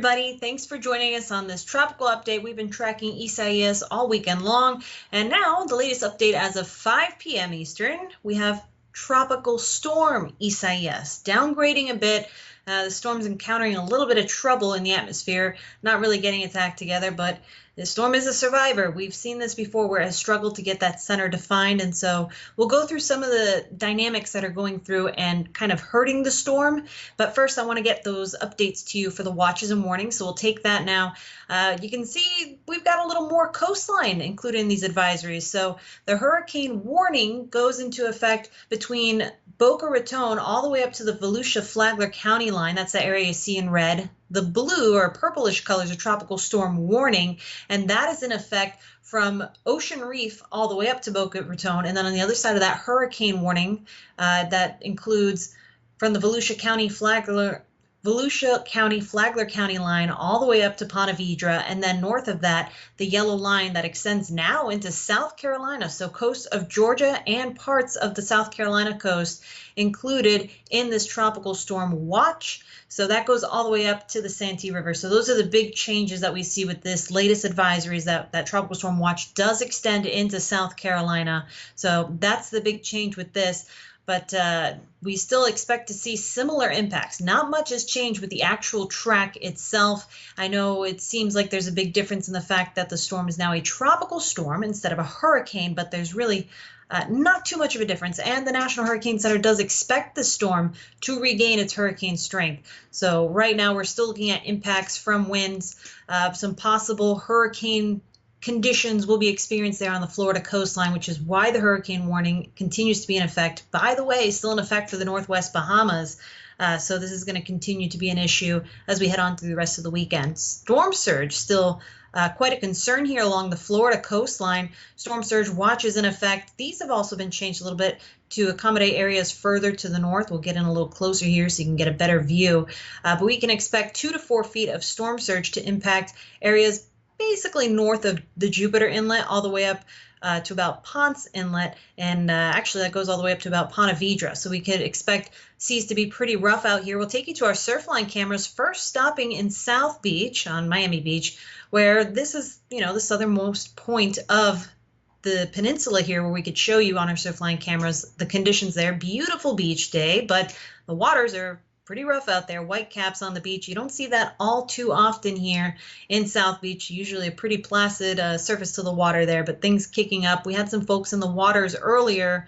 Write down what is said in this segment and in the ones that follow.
everybody. Thanks for joining us on this tropical update. We've been tracking Isaias all weekend long, and now the latest update as of 5 p.m. Eastern, we have tropical storm Isaias downgrading a bit. The storm's encountering a little bit of trouble in the atmosphere, not really getting its act together, but the storm is a survivor. We've seen this before where it has struggled to get that center defined, and so we'll go through some of the dynamics that are going through and kind of hurting the storm. But first, I want to get those updates to you for the watches and warnings, so we'll take that now. You can see we've got a little more coastline included in these advisories. So the hurricane warning goes into effect between Boca Raton all the way up to the Volusia-Flagler County line. That's the area you see in red. The blue or purplish colors are tropical storm warning, and that is in effect from Ocean Reef all the way up to Boca Raton. And then on the other side of that, hurricane warning that includes from the Volusia County Flagler County line all the way up to Ponte Vedra, and then north of that, the yellow line that extends now into South Carolina. So coast of Georgia and parts of the South Carolina coast included in this tropical storm watch. So that goes all the way up to the Santee River. So those are the big changes that we see with this latest advisories, that tropical storm watch does extend into South Carolina. So that's the big change with this. But we still expect to see similar impacts. Not much has changed with the actual track itself. I know it seems like there's a big difference in the fact that the storm is now a tropical storm instead of a hurricane, but there's really not too much of a difference. And the National Hurricane Center does expect the storm to regain its hurricane strength. So right now we're still looking at impacts from winds, some possible hurricane conditions will be experienced there on the Florida coastline, which is why the hurricane warning continues to be in effect. By the way, still in effect for the Northwest Bahamas. So this is going to continue to be an issue as we head on through the rest of the weekend. Storm surge still quite a concern here along the Florida coastline. Storm surge watches in effect. These have also been changed a little bit to accommodate areas further to the north. We'll get in a little closer here so you can get a better view. But we can expect 2 to 4 feet of storm surge to impact areas basically north of the Jupiter Inlet all the way up to about Ponce Inlet, and actually that goes all the way up to about Ponte Vedra. So we could expect seas to be pretty rough out here. We'll take you to our Surfline cameras, first stopping in South Beach on Miami Beach, where this is, the southernmost point of the peninsula here, where we could show you on our Surfline cameras the conditions there. Beautiful beach day, but the waters are pretty rough out there. White caps on the beach. You don't see that all too often here in South Beach. Usually a pretty placid surface to the water there, but things kicking up. We had some folks in the waters earlier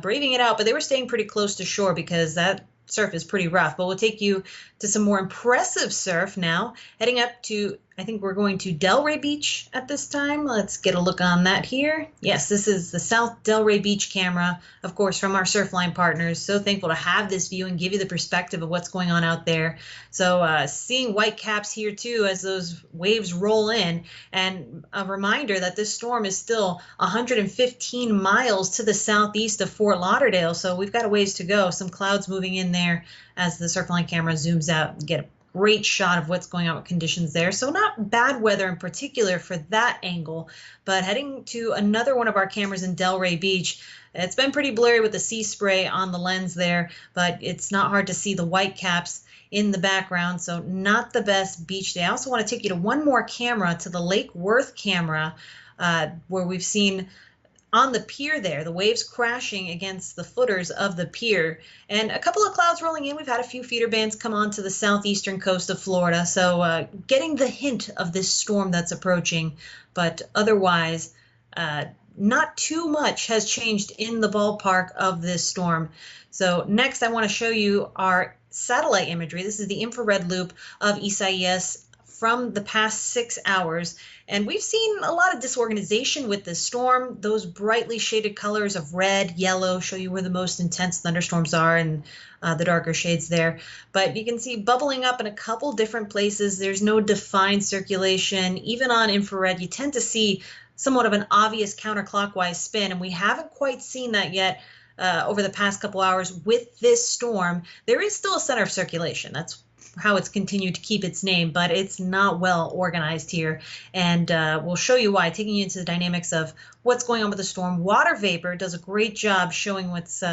braving it out, but they were staying pretty close to shore because that surf is pretty rough. But we'll take you to some more impressive surf now, heading up to, I think we're going to Delray Beach at this time. Let's get a look on that here. Yes, this is the South Delray Beach camera, of course, from our Surfline partners. So thankful to have this view and give you the perspective of what's going on out there. So seeing white caps here too as those waves roll in, and a reminder that this storm is still 115 miles to the southeast of Fort Lauderdale. So we've got a ways to go. Some clouds moving in there as the Surfline camera zooms out and get a great shot of what's going on with conditions there. So not bad weather in particular for that angle, but heading to another one of our cameras in Delray Beach. It's been pretty blurry with the sea spray on the lens there, but it's not hard to see the white caps in the background, so not the best beach day. I also want to take you to one more camera, to the Lake Worth camera, where we've seen on the pier there, the waves crashing against the footers of the pier, and a couple of clouds rolling in. We've had a few feeder bands come onto the southeastern coast of Florida, so getting the hint of this storm that's approaching, but otherwise not too much has changed in the ballpark of this storm. So next I want to show you our satellite imagery. This is the infrared loop of Isaias from the past 6 hours. And we've seen a lot of disorganization with this storm. Those brightly shaded colors of red, yellow show you where the most intense thunderstorms are, and the darker shades there. But you can see bubbling up in a couple different places. There's no defined circulation. Even on infrared, you tend to see somewhat of an obvious counterclockwise spin, and we haven't quite seen that yet over the past couple hours with this storm. There is still a center of circulation. That's how it's continued to keep its name, but it's not well organized here. And we'll show you why, taking you into the dynamics of what's going on with the storm. Water vapor does a great job showing what's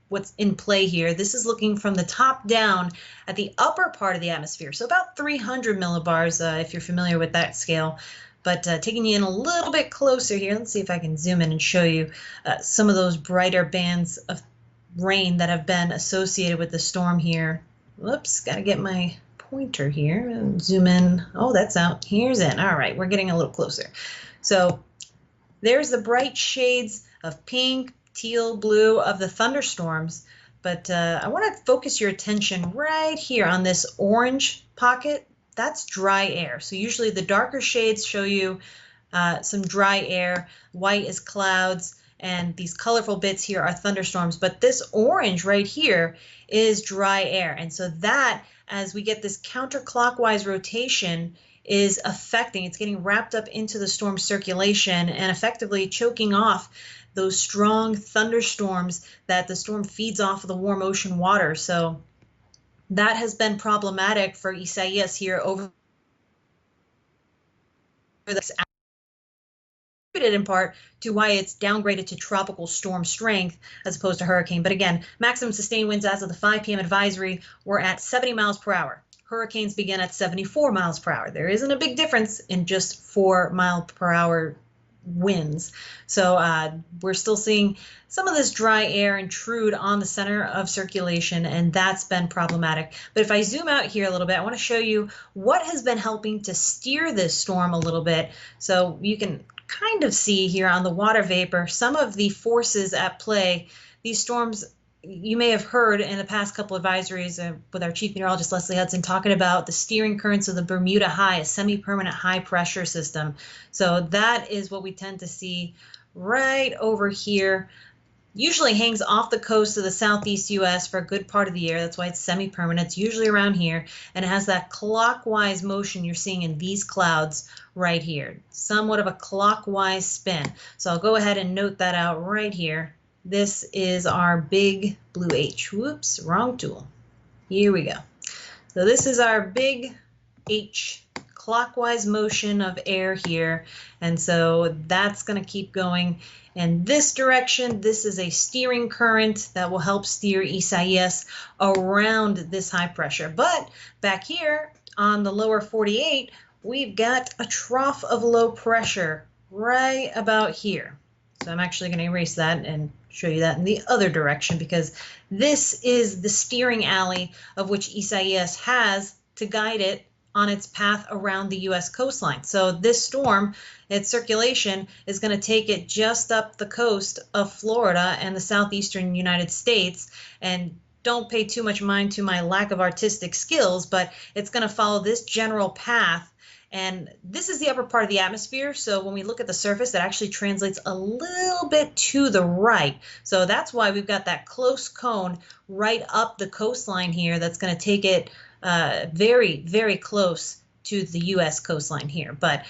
what's in play here. This is looking from the top down at the upper part of the atmosphere, so about 300 millibars if you're familiar with that scale. But taking you in a little bit closer here, let's see if I can zoom in and show you some of those brighter bands of rain that have been associated with the storm here. Whoops, got to get my pointer here and zoom in. Oh, that's out. Here's in. All right, we're getting a little closer. So there's the bright shades of pink, teal, blue of the thunderstorms. But I want to focus your attention right here on this orange pocket. That's dry air. So usually the darker shades show you some dry air. White is clouds, and these colorful bits here are thunderstorms. But this orange right here is dry air. And so that, as we get this counterclockwise rotation, is affecting, it's getting wrapped up into the storm circulation and effectively choking off those strong thunderstorms that the storm feeds off of the warm ocean water. So that has been problematic for Isaias here over this, in part to why it's downgraded to tropical storm strength as opposed to hurricane. But again, maximum sustained winds as of the 5 p.m. advisory were at 70 miles per hour. Hurricanes begin at 74 miles per hour. There isn't a big difference in just 4 mile per hour winds. So we're still seeing some of this dry air intrude on the center of circulation, and that's been problematic. But if I zoom out here a little bit, I want to show you what has been helping to steer this storm a little bit. So you can kind of see here on the water vapor some of the forces at play. These storms, you may have heard in the past couple of advisories with our chief meteorologist, Leslie Hudson, talking about the steering currents of the Bermuda High, a semi-permanent high pressure system. So that is what we tend to see right over here. Usually hangs off the coast of the southeast U.S. for a good part of the year. That's why it's semi-permanent. It's usually around here, and it has that clockwise motion you're seeing in these clouds right here. Somewhat of a clockwise spin. So I'll go ahead and note that out right here. This is our big blue H. Whoops, wrong tool. Here we go. So this is our big H, clockwise motion of air here. And so that's going to keep going in this direction. This is a steering current that will help steer Isaias around this high pressure. But back here on the lower 48, we've got a trough of low pressure right about here. So I'm actually going to erase that and show you that in the other direction, because this is the steering alley of which Isaias has to guide it on its path around the U.S. coastline. So this storm, its circulation is going to take it just up the coast of Florida and the southeastern United States. And don't pay too much mind to my lack of artistic skills, but it's going to follow this general path. And this is the upper part of the atmosphere. So when we look at the surface, it actually translates a little bit to the right. So that's why we've got that close cone right up the coastline here that's going to take it very, very close to the U.S. coastline here. But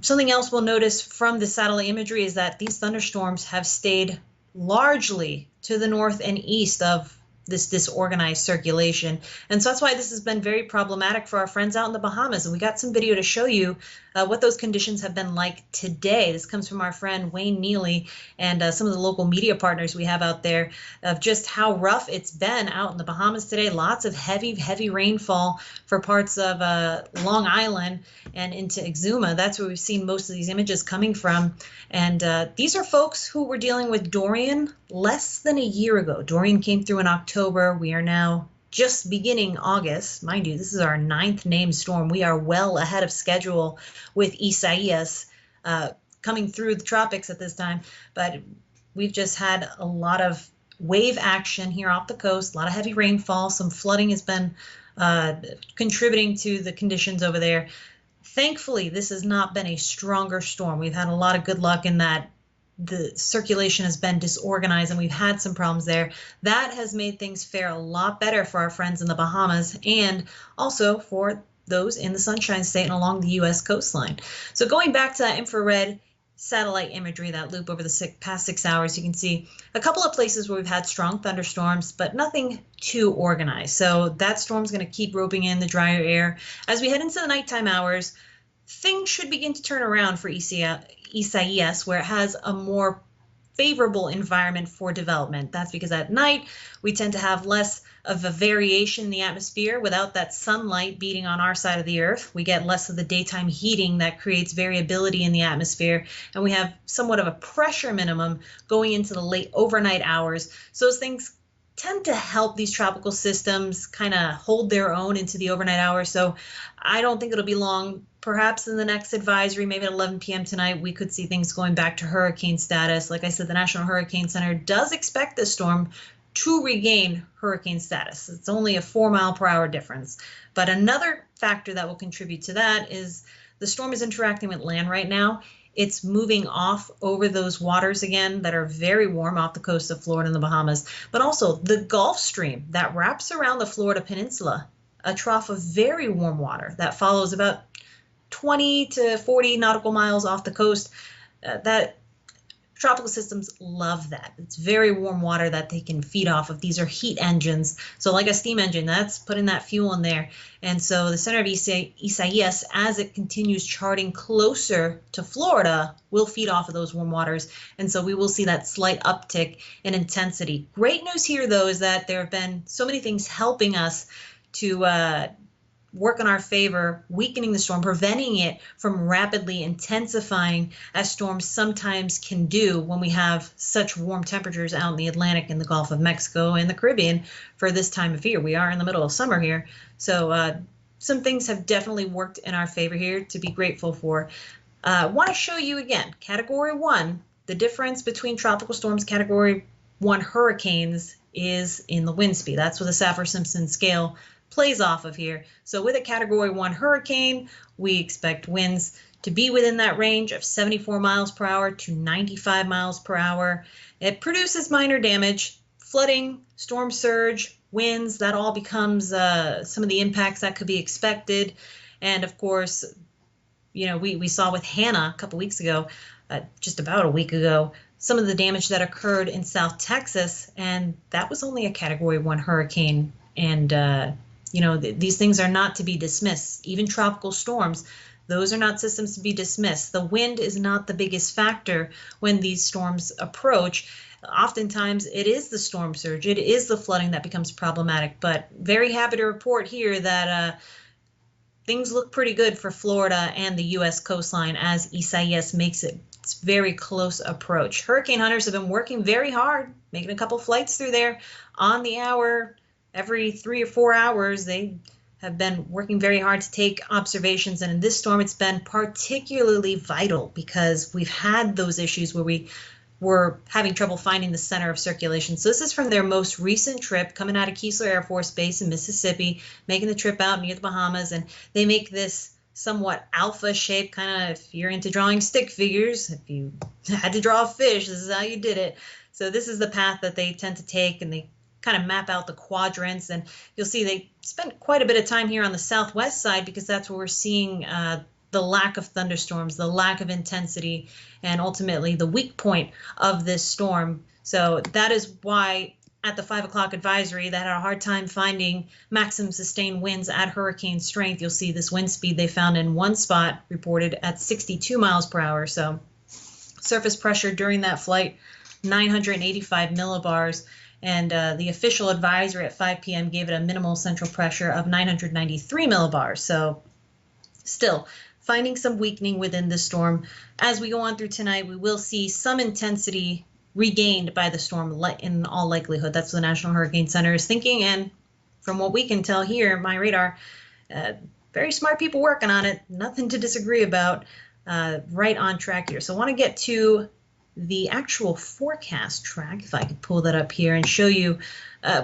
something else we'll notice from the satellite imagery is that these thunderstorms have stayed largely to the north and east of this disorganized circulation. And so that's why this has been very problematic for our friends out in the Bahamas. And we got some video to show you what those conditions have been like today. This comes from our friend Wayne Neely and some of the local media partners we have out there of just how rough it's been out in the Bahamas today. Lots of heavy rainfall for parts of Long Island and into Exuma. That's where we've seen most of these images coming from. And these are folks who were dealing with Dorian less than a year ago. Dorian came through in October. We are now just beginning August. Mind you, this is our 9th named storm. We are well ahead of schedule with Isaias coming through the tropics at this time. But we've just had a lot of wave action here off the coast, a lot of heavy rainfall. Some flooding has been contributing to the conditions over there. Thankfully, this has not been a stronger storm. We've had a lot of good luck in that the circulation has been disorganized and we've had some problems there. That has made things fare a lot better for our friends in the Bahamas and also for those in the Sunshine State and along the U.S. coastline. So going back to that infrared satellite imagery, that loop over the past 6 hours, you can see a couple of places where we've had strong thunderstorms, but nothing too organized. So that storm's going to keep roping in the drier air. As we head into the nighttime hours, things should begin to turn around for Isaias, where it has a more favorable environment for development. That's because at night we tend to have less of a variation in the atmosphere. Without that sunlight beating on our side of the earth, we get less of the daytime heating that creates variability in the atmosphere, and we have somewhat of a pressure minimum going into the late overnight hours. So those things tend to help these tropical systems kind of hold their own into the overnight hours. So I don't think it'll be long. Perhaps in the next advisory, maybe at 11 p.m. tonight, we could see things going back to hurricane status. Like I said, the National Hurricane Center does expect this storm to regain hurricane status. It's only a 4-mile-per-hour difference. But another factor that will contribute to that is the storm is interacting with land right now. It's moving off over those waters again that are very warm off the coast of Florida and the Bahamas, but also the Gulf Stream that wraps around the Florida Peninsula, a trough of very warm water that follows about 20 to 40 nautical miles off the coast. That tropical systems love that. It's very warm water that they can feed off of. These are heat engines. So like a steam engine, that's putting that fuel in there. And so the center of Isaias, as it continues charting closer to Florida, will feed off of those warm waters. And so we will see that slight uptick in intensity. Great news here, though, is that there have been so many things helping us to work in our favor, weakening the storm, preventing it from rapidly intensifying as storms sometimes can do when we have such warm temperatures out in the Atlantic and the Gulf of Mexico and the Caribbean for this time of year. We are in the middle of summer here. So some things have definitely worked in our favor here to be grateful for. I want to show you again, Category 1, the difference between tropical storms, Category 1 hurricanes is in the wind speed. That's what the Saffir-Simpson scale plays off of here. So with a Category 1 hurricane, we expect winds to be within that range of 74 miles per hour to 95 miles per hour. It produces minor damage, flooding, storm surge, winds, that all becomes some of the impacts that could be expected. And of course, you know, we saw with Hannah a couple weeks ago, just about a week ago, some of the damage that occurred in South Texas, and that was only a Category 1 hurricane. And you know, these things are not to be dismissed. Even tropical storms, those are not systems to be dismissed. The wind is not the biggest factor when these storms approach. Oftentimes, it is the storm surge, it is the flooding that becomes problematic. But very happy to report here that things look pretty good for Florida and the U.S. coastline as Isaias makes its very close approach. Hurricane hunters have been working very hard, making a couple flights through there on the hour. Every 3 or 4 hours, they have been working very hard to take observations. And in this storm, it's been particularly vital because we've had those issues where we were having trouble finding the center of circulation. So this is from their most recent trip coming out of Keesler Air Force Base in Mississippi, making the trip out near the Bahamas. And they make this somewhat alpha shape, kind of, if you're into drawing stick figures, if you had to draw a fish, this is how you did it. So this is the path that they tend to take, and they kind of map out the quadrants, and you'll see they spent quite a bit of time here on the southwest side because that's where we're seeing the lack of thunderstorms, the lack of intensity, and ultimately the weak point of this storm. So that is why at the 5 o'clock advisory that had a hard time finding maximum sustained winds at hurricane strength. You'll see this wind speed they found in one spot reported at 62 miles per hour. So surface pressure during that flight, 985 millibars. And the official advisory at 5 p.m. gave it a minimal central pressure of 993 millibars. So still finding some weakening within the storm. As we go on through tonight, we will see some intensity regained by the storm in all likelihood. That's what the National Hurricane Center is thinking. And from what we can tell here, my radar, very smart people working on it. Nothing to disagree about. Right on track here. So I want to get to the actual forecast track, if I could pull that up here and show you.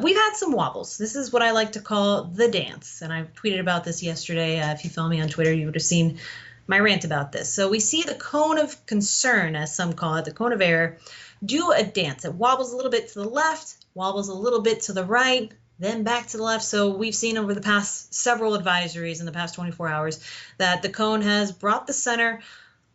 We've had some wobbles. This is what I like to call the dance, and I tweeted about this yesterday. If you follow me on Twitter, you would have seen my rant about this. So we see the cone of concern, as some call it, the cone of error, do a dance. It wobbles a little bit to the left, wobbles a little bit to the right, then back to the left. So we've seen over the past several advisories in the past 24 hours that the cone has brought the center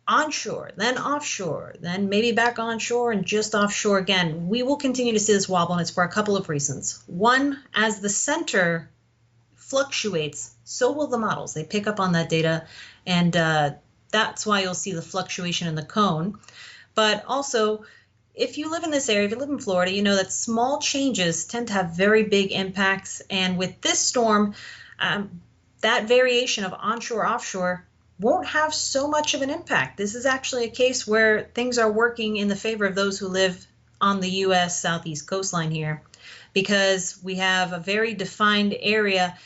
onshore, then offshore, then maybe back onshore and just offshore again. We will continue to see this wobble, and it's for a couple of reasons. One, as the center fluctuates, so will the models. They pick up on that data, and that's why you'll see the fluctuation in the cone. But also, if you live in this area, if you live in Florida, you know that small changes tend to have very big impacts. And with this storm, that variation of onshore, offshore won't have so much of an impact. This is actually a case where things are working in the favor of those who live on the U.S. southeast coastline here, because we have a very defined area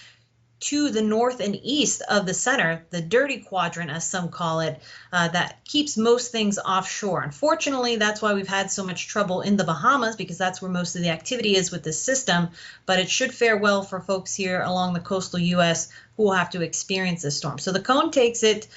to the north and east of the center, the dirty quadrant, as some call it, that keeps most things offshore. Unfortunately, that's why we've had so much trouble in the Bahamas, because that's where most of the activity is with this system. But it should fare well for folks here along the coastal U.S. who will have to experience this storm. So the cone takes it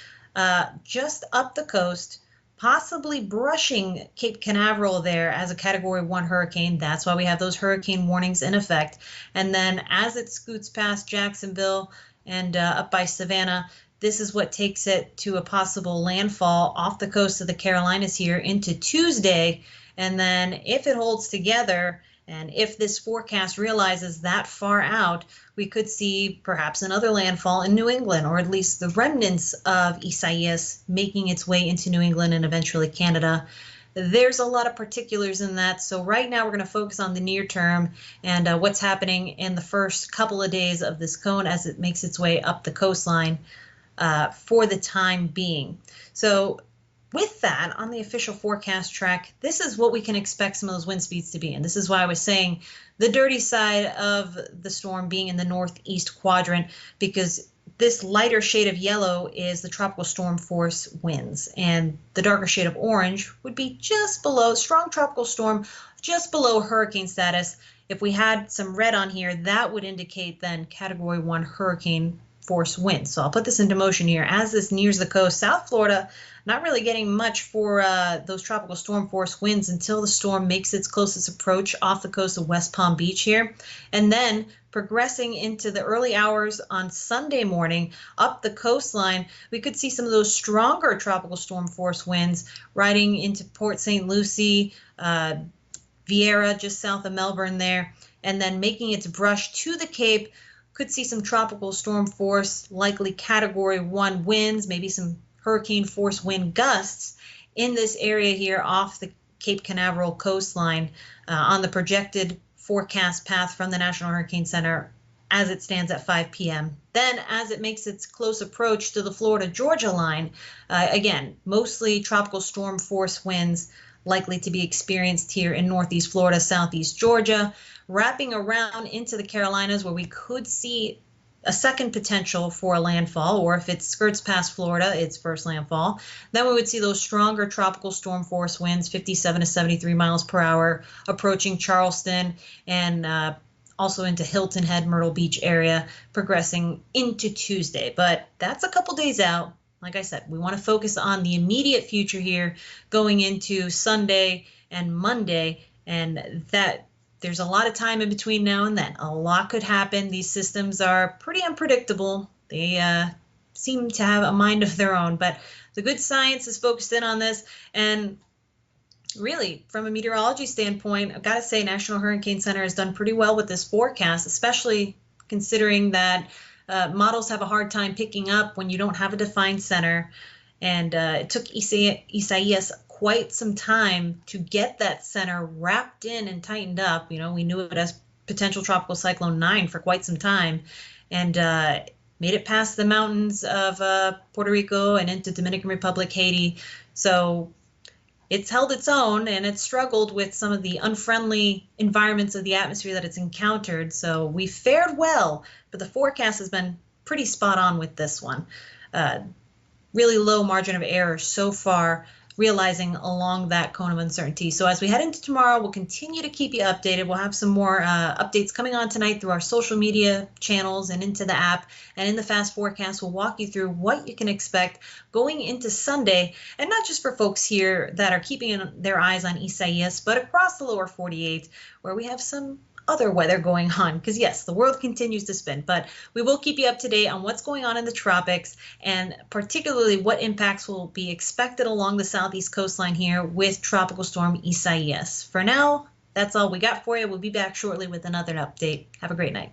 just up the coast, possibly brushing Cape Canaveral there as a Category 1 hurricane. That's why we have those hurricane warnings in effect. And then as it scoots past Jacksonville and up by Savannah, this is what takes it to a possible landfall off the coast of the Carolinas here into Tuesday. And then if it holds together, and if this forecast realizes that far out, we could see perhaps another landfall in New England, or at least the remnants of Isaias making its way into New England and eventually Canada. There's a lot of particulars in that. So right now we're going to focus on the near term and what's happening in the first couple of days of this cone as it makes its way up the coastline for the time being. So with that, on the official forecast track, this is what we can expect some of those wind speeds to be. And this is why I was saying the dirty side of the storm being in the northeast quadrant, because this lighter shade of yellow is the tropical storm force winds, and the darker shade of orange would be just below strong tropical storm, just below hurricane status. If we had some red on here, that would indicate then Category 1 hurricane force winds. So I'll put this into motion here. As this nears the coast, South Florida, not really getting much for those tropical storm force winds until the storm makes its closest approach off the coast of West Palm Beach here. And then progressing into the early hours on Sunday morning up the coastline, we could see some of those stronger tropical storm force winds riding into Port St. Lucie, Vieira, just south of Melbourne there, and then making its brush to the Cape. Could see some tropical storm force, likely Category 1 winds, maybe some hurricane force wind gusts in this area here off the Cape Canaveral coastline on the projected forecast path from the National Hurricane Center as it stands at 5 p.m. Then as it makes its close approach to the Florida-Georgia line, again, mostly tropical storm force winds likely to be experienced here in northeast Florida, southeast Georgia, wrapping around into the Carolinas, where we could see a second potential for a landfall, or if it skirts past Florida, its first landfall. Then we would see those stronger tropical storm force winds, 57 to 73 miles per hour, approaching Charleston and also into Hilton Head, Myrtle Beach area, progressing into Tuesday. But that's a couple days out. Like I said, we want to focus on the immediate future here, going into Sunday and Monday, and that there's a lot of time in between now and then. A lot could happen. These systems are pretty unpredictable. They seem to have a mind of their own, but the good science is focused in on this. And really, from a meteorology standpoint, I've got to say National Hurricane Center has done pretty well with this forecast, especially considering that models have a hard time picking up when you don't have a defined center. And it took Isaias quite some time to get that center wrapped in and tightened up. You know, we knew it as potential tropical cyclone 9 for quite some time, and made it past the mountains of Puerto Rico and into Dominican Republic, Haiti. So it's held its own, and it's struggled with some of the unfriendly environments of the atmosphere that it's encountered. So we fared well, but the forecast has been pretty spot on with this one. Really low margin of error so far, realizing along that cone of uncertainty. So as we head into tomorrow, we'll continue to keep you updated. We'll have some more updates coming on tonight through our social media channels and into the app. And in the Fast Forecast, we'll walk you through what you can expect going into Sunday, and not just for folks here that are keeping their eyes on Isaias, but across the lower 48, where we have some other weather going on, because yes, the world continues to spin, but we will keep you up to date on what's going on in the tropics, and particularly what impacts will be expected along the southeast coastline here with Tropical Storm Isaias. For now, that's all we got for you. We'll be back shortly with another update. Have a great night.